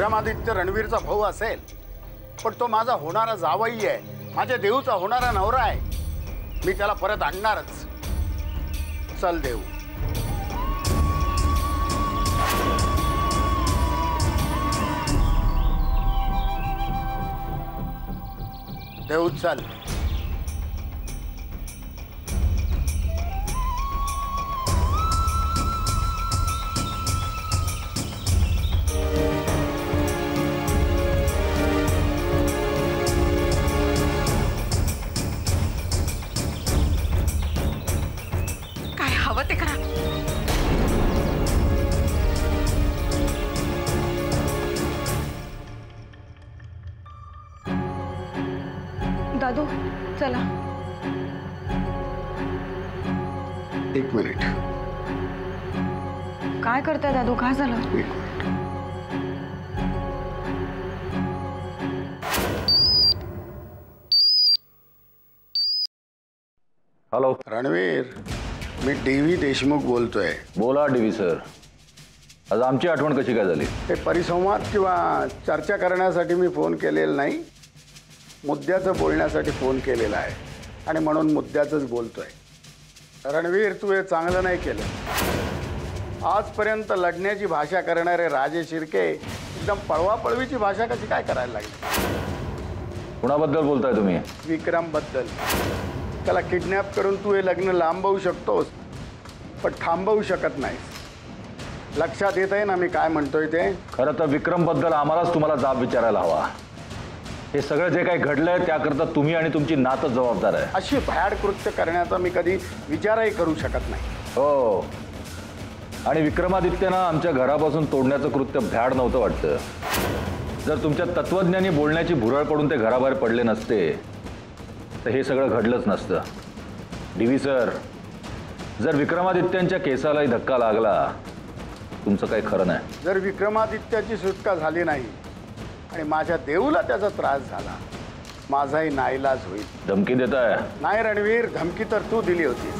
विक्रमादित्य रणवीरचा भाऊ असेल, पण तो माझा होणारा जावई आहे, माझ्या देऊचा होणारा नवरा आहे. मी त्याला परत आणणारच. चल देऊ. देऊ चल. काय हवं ते करा. दादू चला. एक मिनिट. काय करताय दादू, काय झालं? एक मिनिट. हॅलो रणवीर, मी DV देशमुख बोलतोय. बोला DV सर. आज आमची आठवण कशी काय झाली? हे परिसंवाद किंवा चर्चा करण्यासाठी मी फोन केलेला नाही, मुद्द्याचं बोलण्यासाठी फोन केलेला आहे आणि म्हणून मुद्द्याचंच बोलतोय. रणवीर, तू हे चांगलं नाही केलं. आजपर्यंत लढण्याची भाषा करणारे राजे शिर्के एकदम पळवापळवीची भाषा कशी काय करायला लागली? कुणाबद्दल बोलताय तुम्ही? विक्रमबद्दल. त्याला किडनॅप करून तू हे लग्न लांबवू शकतोस, पण थांबवू शकत नाहीस. लक्षात येत आहे ना मी काय म्हणतोय ते? खरं तर विक्रमबद्दल आम्हालाच तुम्हाला जाब विचारायला हवा. हे सगळं जे काही घडलंय त्याकरता तुम्ही आणि तुमची नातच जबाबदार आहे. अशी भयाड कृत्य करण्याचा मी कधी विचारही करू शकत नाही. हो, आणि विक्रमादित्यनं आमच्या घरापासून तोडण्याचं कृत्य भ्याड नव्हतं वाटतं. जर तुमच्या तत्वज्ञानी बोलण्याची भुरळ पडून ते घराबाहेर पडले नसते तर हे सगळं घडलंच नसतं. DV सर, जर विक्रमादित्यांच्या केसालाही धक्का लागला तुमचं काही खरं नाही. जर विक्रमादित्याची सुटका झाली नाही आणि माझ्या देऊला त्याचा त्रास झाला, माझाही नाईलाज होईल. धमकी देताय? नाही रणवीर, धमकी तर तू दिली होती.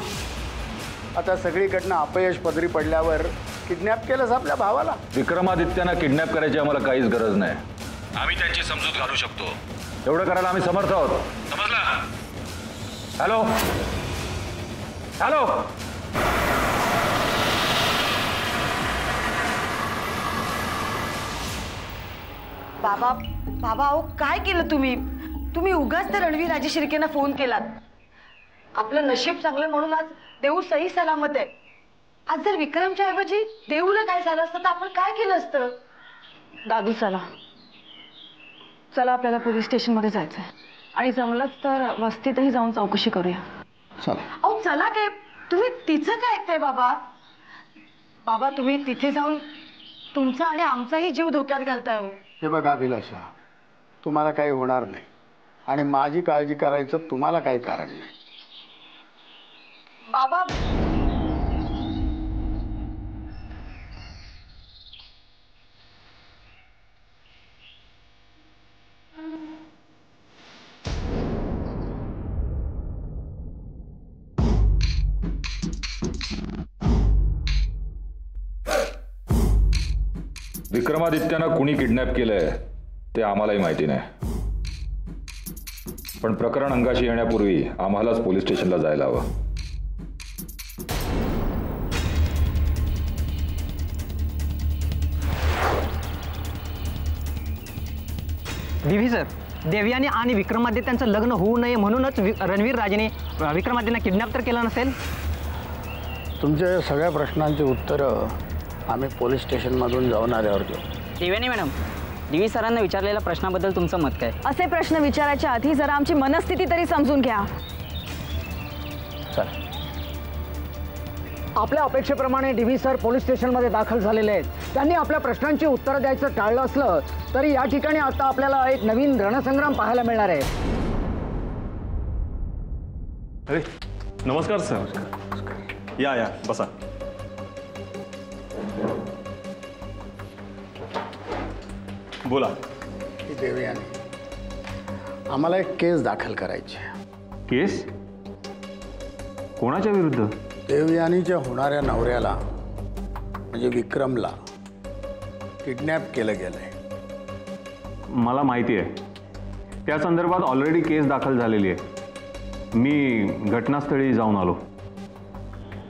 आता सगळीकडनं अपयश पदरी पडल्यावर किडनॅप केलंस आपल्या भावाला. विक्रमादित्यांना किडनॅप करायची आम्हाला काहीच गरज नाही. आम्ही त्यांची समजूत घालू शकतो. एवढं करायला आम्ही समर्थ आहोत. समजला? Hello hello. बाबा बाबा, अहो काय केलं तुम्ही? तुम्ही उगाच तर रणवीर राजे शिर्केंना फोन केलात. आपलं नशीब चांगलं म्हणून आज देऊ सही सलामत आहे. आज जर विक्रमच्या ऐवजी देऊला काय झालं असतं तर आपण काय केलं असतं? दादू चला चला, आपल्याला पोलीस स्टेशनमध्ये जायचंय आणि जमलंच तर वस्तीतही जाऊन चौकशी करूया. अहो चला, काय तुम्ही तिचं काय ऐकताय बाबा? बाबा, तुम्ही तिथे जाऊन तुमचा आणि आमचाही जीव धोक्यात घालताय. हे बघा अभिलाषा, तुम्हाला काही होणार नाही आणि माझी काळजी करायचं तुम्हाला काही कारण नाही. बाबा, विक्रमादित्यानं कुणी किडनॅप केलंय ते आम्हालाही माहिती नाही, पण प्रकरण अंगाशी येण्यापूर्वी आम्हालाच पोलीस स्टेशनला जायला हवं. DV सर, देवयानी आणि विक्रमादित्यांचं लग्न होऊ नये म्हणूनच रणवीर राजेने विक्रमादित्यांना किडनॅप तर केलं नसेल. तुमच्या सगळ्या प्रश्नांची उत्तरं आम्ही पोलीस स्टेशनमधून जाऊन आल्यावर देऊ. देवयानी मॅडम, DV सरांना विचारलेल्या प्रश्नाबद्दल तुमचं मत काय? असे प्रश्न विचारायच्या आधी जरा आमची मनस्थिती तरी समजून घ्या. चल. आपल्या अपेक्षेप्रमाणे DV सर पोलीस स्टेशनमध्ये दाखल झालेले आहेत. त्यांनी आपल्या प्रश्नांची उत्तरं द्यायचं टाळलं असलं तरी या ठिकाणी आता आपल्याला एक नवीन रणसंग्राम पाहायला मिळणार आहे. अरे नमस्कार सर. या बसा. बोला. ही देवयानी, आम्हाला एक केस दाखल करायची आहे. केस? कोणाच्या विरुद्ध? देवयानीच्या होणाऱ्या नवऱ्याला म्हणजे विक्रमला किडनॅप केलं गेलंय. मला माहिती आहे. त्या संदर्भात ऑलरेडी केस दाखल झालेली आहे. मी घटनास्थळी जाऊन आलो.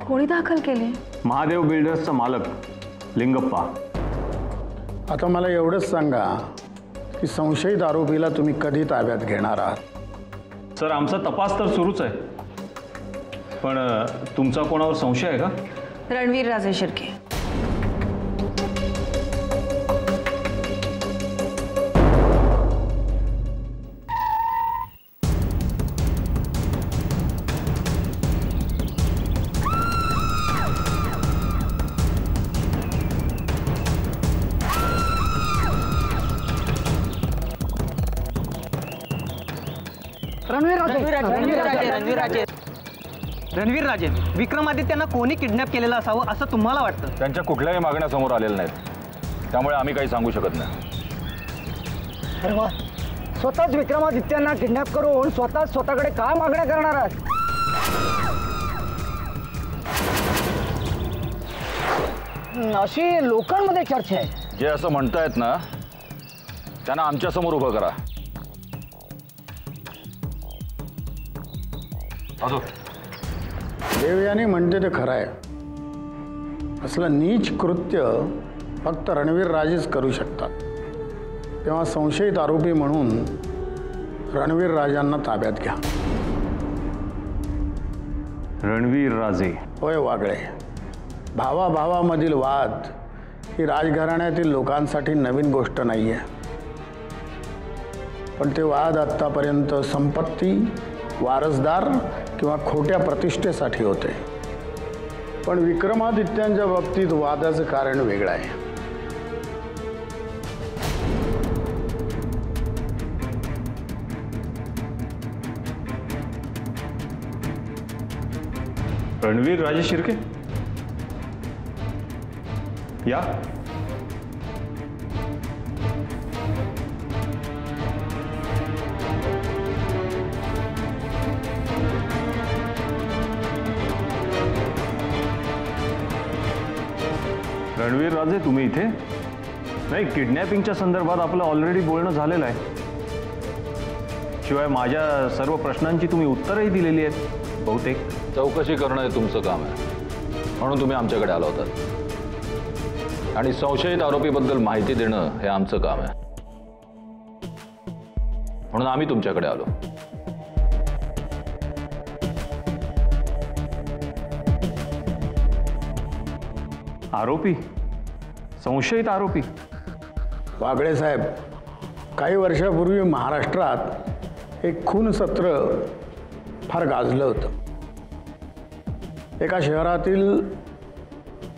कोणी दाखल केली? महादेव बिल्डर्सचा मालक लिंगप्पा. आता मला एवढंच सांगा की संशयित आरोपीला तुम्ही कधी ताब्यात घेणार आहात? सर, आमचा तपास तर सुरूच आहे. पण तुमचा कोणावर संशय आहे का? रणवीर राजे शिर्के. रणवीर राजे विक्रमादित्यांना कोणी किडनॅप केलेलं असावं असं तुम्हाला वाटतं? त्यांच्या कुठल्याही मागण्या समोर आलेल्या नाहीत, त्यामुळे आम्ही काही सांगू शकत नाही. अरे वा, स्वतःच विक्रमादित्यांना किडनॅप करून स्वतःकडे काय मागण्या करणार आहात? अशी लोकांमध्ये चर्चा आहे. जे असं म्हणतायत ना त्यांना आमच्या समोर उभं करा. अजून देवयानी म्हणते ते खरं आहे. असलं नीच कृत्य फक्त रणवीर राजेच करू शकतात. तेव्हा संशयित आरोपी म्हणून रणवीर राजांना ताब्यात घ्या. रणवीर राजे. होय वागळे, भावाभावामधील वाद ही राजघराण्यातील लोकांसाठी नवीन गोष्ट नाही आहे. पण ते वाद आत्तापर्यंत संपत्ती, वारसदार किंवा खोट्या प्रतिष्ठेसाठी होते. पण विक्रमादित्यांच्या बाबतीत वादाचं कारण वेगळं आहे. रणवीर राजे शिर्के या. रणवीर राजे, तुम्ही इथे? नाही, किडनॅपिंगच्या संदर्भात आपलं ऑलरेडी बोलणं झालेलं आहे. शिवाय माझ्या सर्व प्रश्नांची तुम्ही उत्तरही दिलेली आहेत बहुतेक. चौकशी करणं हे तुमचं काम आहे, म्हणून तुम्ही आमच्याकडे आला होतात. आणि संशयित आरोपीबद्दल माहिती देणं हे आमचं काम आहे, म्हणून आम्ही तुमच्याकडे आलो. आरोपी? संशयित आरोपी? वागळे साहेब, काही वर्षापूर्वी महाराष्ट्रात एक खून सत्र फार गाजलं होतं. एका शहरातील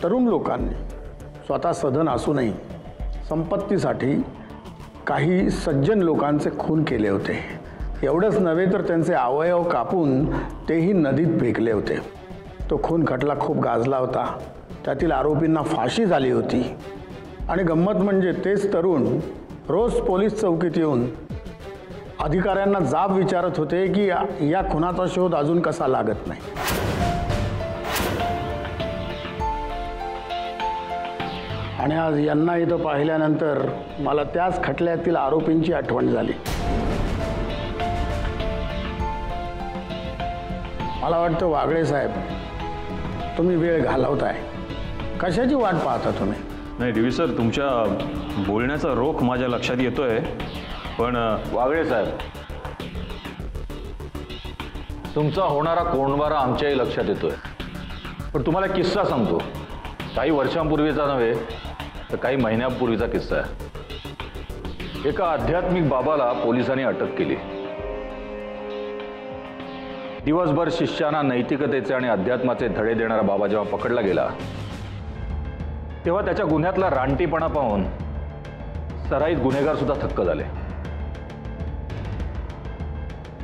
तरुण लोकांनी स्वतः सधन असूनही संपत्तीसाठी काही सज्जन लोकांचे खून केले होते. एवढंच नव्हे तर त्यांचे अवयव कापून तेही नदीत फेकले होते. तो खून खटला खूप गाजला होता. त्यातील आरोपींना फाशी झाली होती. आणि गंमत म्हणजे तेच तरुण रोज पोलीस चौकीत येऊन अधिकाऱ्यांना जाब विचारत होते की या खुनाचा शोध अजून कसा लागत नाही. आणि आज यांना इथं पाहिल्यानंतर मला त्याच खटल्यातील आरोपींची आठवण झाली. मला वाटतं वागळे साहेब, तुम्ही वेळ घालवताय. कशाची वाट पाहता तुम्ही? नाही देवी सर, तुमच्या बोलण्याचा रोख माझ्या लक्षात येतोय. पण वागळे साहेब, तुमचा होणारा कोंडमारा आमच्याही लक्षात येतोय. पण तुम्हाला किस्सा सांगतो. काही वर्षांपूर्वीचा नव्हे तर काही महिन्यांपूर्वीचा किस्सा आहे. एका आध्यात्मिक बाबाला पोलिसांनी अटक केली. दिवसभर शिष्यांना नैतिकतेचे आणि अध्यात्माचे धडे देणारा बाबा जेव्हा पकडला गेला तेव्हा त्याच्या गुन्ह्यातला रानटीपणा पाहून सराईत गुन्हेगार सुद्धा थक्क झाले.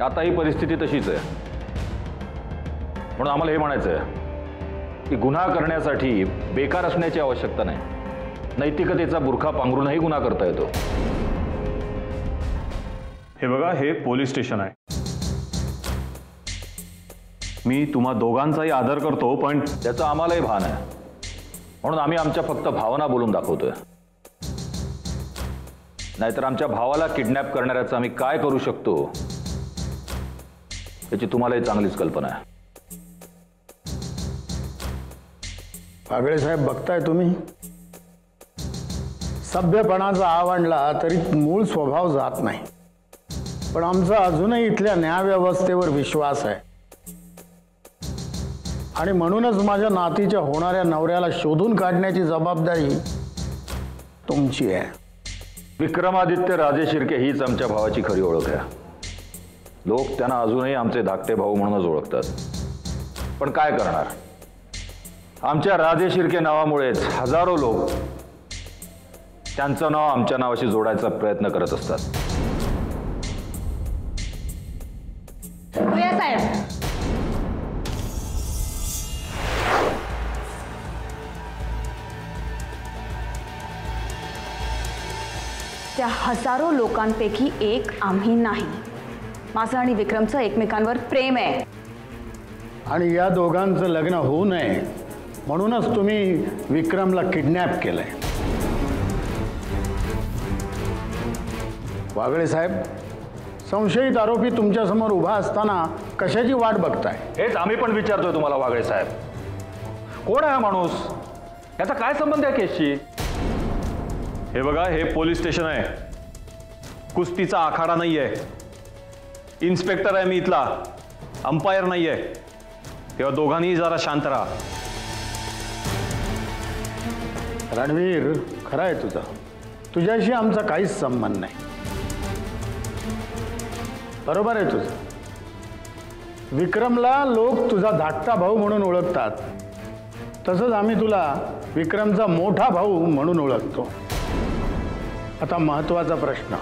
आता ही परिस्थिती तशीच आहे. म्हणून आम्हाला हे म्हणायचं आहे की गुन्हा करण्यासाठी बेकार असण्याची आवश्यकता नाही. नैतिकतेचा बुरखा पांघरूनही गुन्हा करता येतो. हे बघा, हे पोलीस स्टेशन आहे. मी तुम्हा दोघांचाही आदर करतो, पण त्याचं आम्हालाही भान आहे. म्हणून आम्ही आमच्या फक्त भावना बोलून दाखवतोय. नाहीतर आमच्या भावाला किडनॅप करणाऱ्याचं आम्ही काय करू शकतो याची तुम्हालाही चांगलीच कल्पना आहे. वागळे साहेब, बघताय तुम्ही, सभ्यपणाचा आवडला तरी मूळ स्वभाव जात नाही. पण आमचा अजूनही इथल्या न्यायव्यवस्थेवर विश्वास आहे आणि म्हणूनच माझ्या नातीच्या होणाऱ्या नवऱ्याला शोधून काढण्याची जबाबदारी तुमची आहे. विक्रमादित्य राजे शिर्के हीच आमच्या भावाची खरी ओळख आहे. लोक त्यांना अजूनही आमचे धाकटे भाऊ म्हणूनच ओळखतात. पण काय करणार, आमच्या राजे शिर्के नावामुळेच हजारो लोक त्यांचं नाव आमच्या नावाशी जोडायचा प्रयत्न करत असतात. प्रिया साहेब, त्या हजारो लोकांपैकी एक आम्ही नाही. माझं आणि विक्रमचं एकमेकांवर प्रेम आहे. आणि या दोघांचं लग्न होऊ नये म्हणूनच तुम्ही विक्रमला किडनॅप केलंय. वागळे साहेब, संशयित आरोपी तुमच्यासमोर उभा असताना कशाची वाट बघताय? हेच आम्ही पण विचारतोय तुम्हाला वागळे साहेब. कोण आहे हा माणूस? याचा काय संबंध आहे केसशी? हे बघा, हे पोलीस स्टेशन आहे, कुस्तीचा आखाडा नाही आहे. इन्स्पेक्टर आहे मी इथला, अंपायर नाही आहे. तेव्हा दोघांनीही जरा शांत राहा. रणवीर, खरं आहे तुझं, तुझ्याशी आमचा काहीच संबंध नाही. बरोबर आहे तुझं. विक्रमला लोक तुझा धाकटा भाऊ म्हणून ओळखतात, तसंच आम्ही तुला विक्रमचा मोठा भाऊ म्हणून ओळखतो. आता महत्वाचा प्रश्न,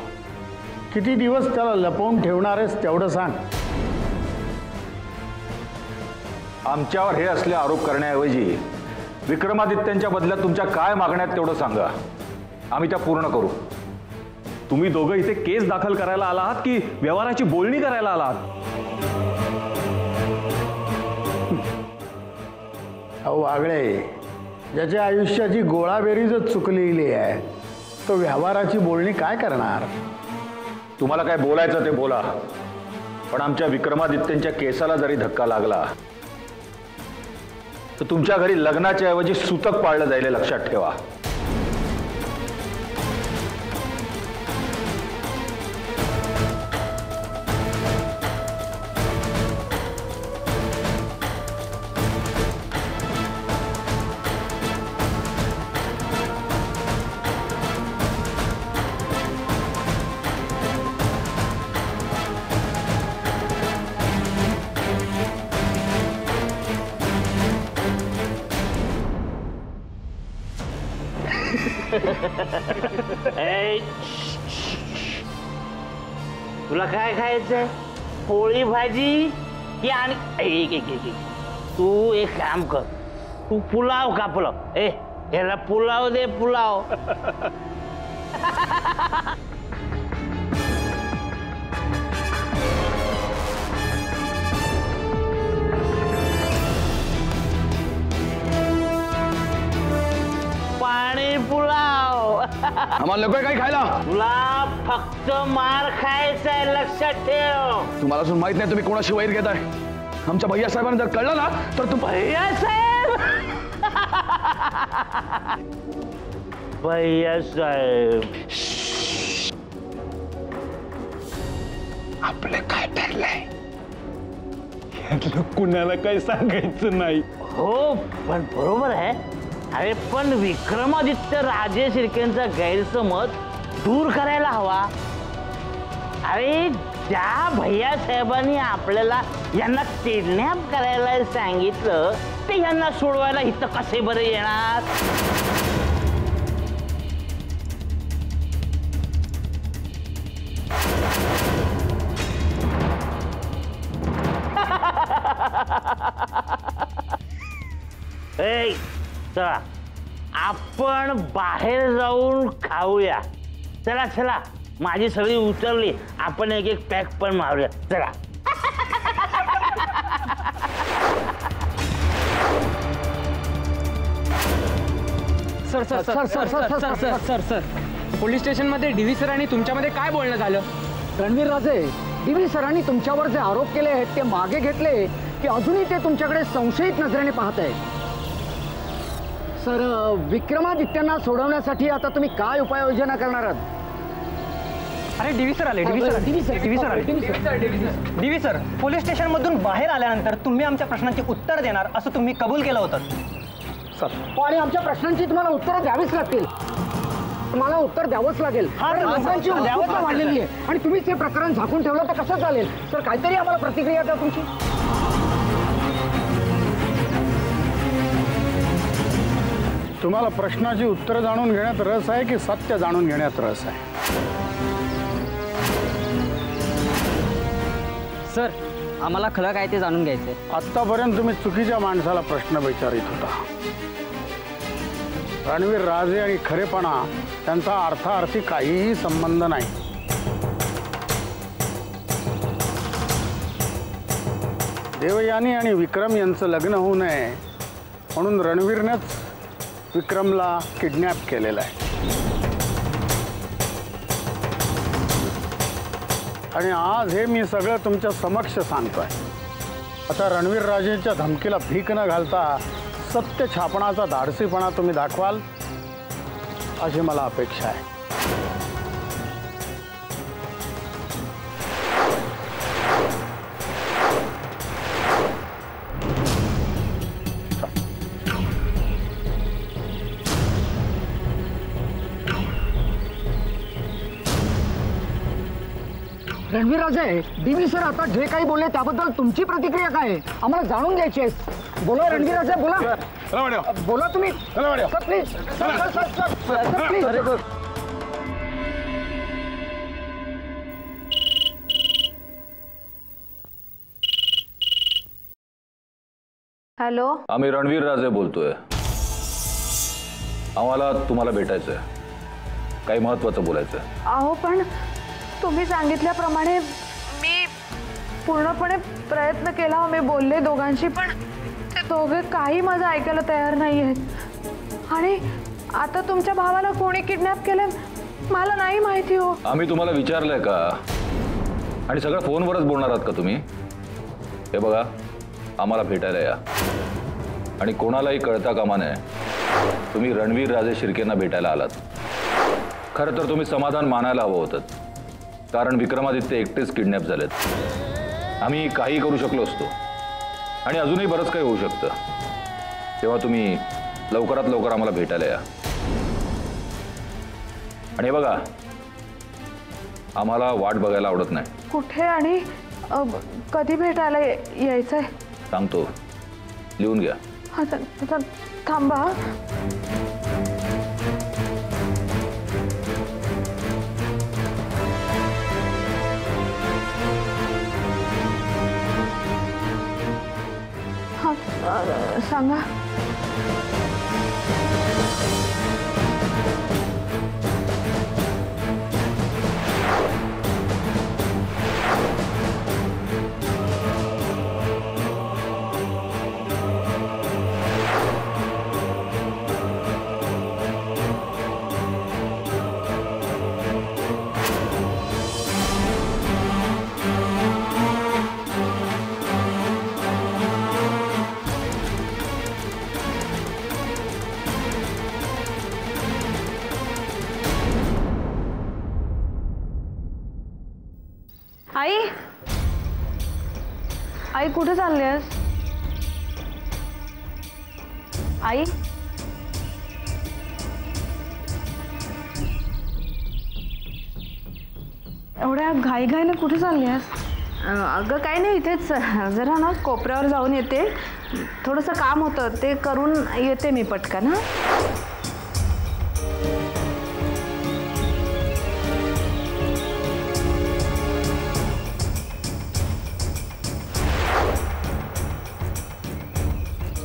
किती दिवस त्याला लपवून ठेवणार आहेस तेवढं सांग. आमच्यावर हे असले आरोप करण्याऐवजी विक्रमादित्यांच्या बदल्यात तुमच्या काय मागण्यात तेवढं सांगा, आम्ही त्या पूर्ण करू. तुम्ही दोघं इथे केस दाखल करायला आला आहात की व्यवहाराची बोलणी करायला आला आहात? अहो वागळे, ज्याच्या आयुष्याची गोळाबेरीजच चुकलेली आहे तो व्यवहाराची बोलणी काय करणार? तुम्हाला काय बोलायचं ते बोला, पण आमच्या विक्रमादित्यांच्या केसाला जरी धक्का लागला तर तुमच्या घरी लग्नाच्या ऐवजी सूतक पाळलं जाईल, हे लक्षात ठेवा. तुला काय खायचंय? पोळी भाजी की आणि एक तू एक काम कर, तू पुलाव का पुलाव? याला पुलाव दे, पुलाव. पाणी पुलाव. आम्हाला नको काही खायला. तुला फक्त मार खायचा आहे, लक्षात ठेव. तुम्हाला अजून माहित नाही तुम्ही कोणाशी वैर घेताय. आमच्या भैया साहेबांना जर कळलं ना तर भैया साहेब. भैया साहेब, आपलं काय ठरलंय कुणाला काही सांगायचं नाही. हो, पण बरोबर आहे. अरे पण विक्रमादित्य राजे शिर्केंचा गैरसमज दूर करायला हवा. अरे ज्या भैया साहेबांनी आपल्याला यांना किडनॅप करायला सांगितलं ते यांना सोडवायला इथं कसे बरे येणार? चला आपण बाहेर जाऊन खाऊया. चला चला, माझी सगळी उतरली, आपण एक एक पॅक पण मारूया. चला. Sir sir sir sir sir sir sir sir sir police स्टेशनमध्ये डीव्ही सर आणि तुमच्यामध्ये काय बोलणं झालं? रणवीर राजे, डीव्ही सरांनी तुमच्यावर जे आरोप केले आहेत ते मागे घेतले की अजूनही ते तुमच्याकडे संशयित नजरेने पाहत आहेत? सर, विक्रमादित्यांना सोडवण्यासाठी आता तुम्ही काय उपाययोजना करणार आहात? अरे डीव्ही सर आले, डीव्ही सर, पोलीस स्टेशन मधून बाहेर आल्यानंतर तुम्ही आमच्या प्रश्नांची उत्तर देणार असं तुम्ही कबूल केलं होतं. आणि आमच्या प्रश्नांची तुम्हाला उत्तरं द्यावीच लागतील. तुम्हाला उत्तर द्यावंच लागेल. लोकांची उत्सुकता वाढलेली आहे आणि तुम्हीच हे प्रकरण झाकून ठेवलं तर कसं चालेल? सर, काहीतरी आम्हाला प्रतिक्रिया द्या तुमची. तुम्हाला प्रश्नाची उत्तरं जाणून घेण्यात रस आहे की सत्य जाणून घेण्यात रस आहे? सर, आम्हाला खरं काय ते जाणून घ्यायचंय. आत्तापर्यंत तुम्ही चुकीच्या माणसाला प्रश्न विचारित होता. रणवीर राजे आणि खरेपणा त्यांचा अर्थार्थी काहीही संबंध नाही. देवयानी आणि विक्रम यांचं लग्न होऊ नये म्हणून रणवीरनेच विक्रमला किडनॅप केलेला आहे. आणि आज हे मी सगळं तुमच्या समक्ष सांगतोय. आता रणवीर राजेच्या धमकीला भीक न घालता सत्य छापण्याचा धाडसीपणा तुम्ही दाखवाल अशी मला अपेक्षा आहे. रणवीर राजे, डीव्ही सर आता जे काही बोलले त्याबद्दल तुमची प्रतिक्रिया काय आहे? आम्हाला जाणून घ्यायची आहे. बोला रणवीर राजे, बोला. बोला तुम्ही. Sir, please. Sir, please. Hello. आम्ही रणवीर राजे बोलतोय. आम्हाला तुम्हाला भेटायचंय, काही महत्वाचं बोलायचंय. अहो, पण तुम्ही सांगितल्याप्रमाणे मी पूर्णपणे प्रयत्न केला. मी बोलले दोघांशी, पण ते दोघे काही माझं ऐकायला तयार नाही आहेत. आणि आता तुमच्या भावाला कोणी किडनॅप केलं मला नाही माहिती. हो, आम्ही तुम्हाला विचारलंय का? आणि सगळं फोनवरच बोलणार आहात का तुम्ही? हे बघा, आम्हाला भेटायला या. आणि कोणालाही कळता कामा नये तुम्ही रणवीर राजे शिर्केंना भेटायला आलात. खरं तर तुम्ही समाधान मानायला हवं होतं, कारण विक्रमादित्य एकटेच किडनॅप झालेत. आम्ही काही करू शकलो असतो आणि अजूनही बरंच काही होऊ शकतं. तेव्हा तुम्ही लवकरात लवकर आम्हाला भेटायला या. आणि बघा, आम्हाला वाट बघायला आवडत नाही. कुठे आणि कधी भेटायला यायचंय? सांगतो, लिहून घ्या. थांबा. सांगा. आई, आई कुठे चाललीस? आई, एवढ्या घाईघाईने कुठे चाललीस? अगं काही नाही, इथेच जरा ना कोपऱ्यावर जाऊन येते. थोडंसं काम होतं, ते करून येते मी पटकन. हां,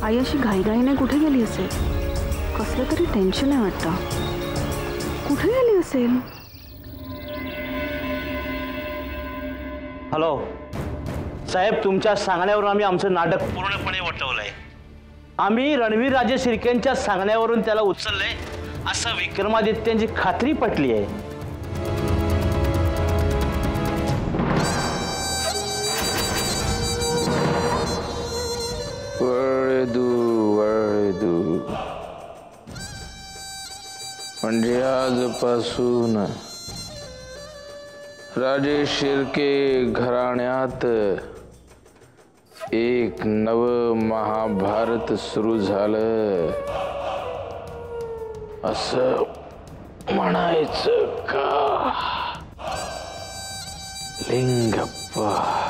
आई अशी घाईघाईने कुठे गेली असेल? कसलं तरी टेन्शन आहे वाटतं. कुठे गेली असेल? हॅलो साहेब, तुमच्या सांगण्यावरून आम्ही आमचं नाटक पूर्णपणे वटवलंय. आम्ही रणवीर राजे शिर्केंच्या सांगण्यावरून त्याला उचललंय असं विक्रमादित्यांची खात्री पटली आहे. वळदू म्हणजे आजपासून राजे शिर्के घराण्यात एक नव महाभारत सुरू झालं असं म्हणायचं का लिंगप्पा?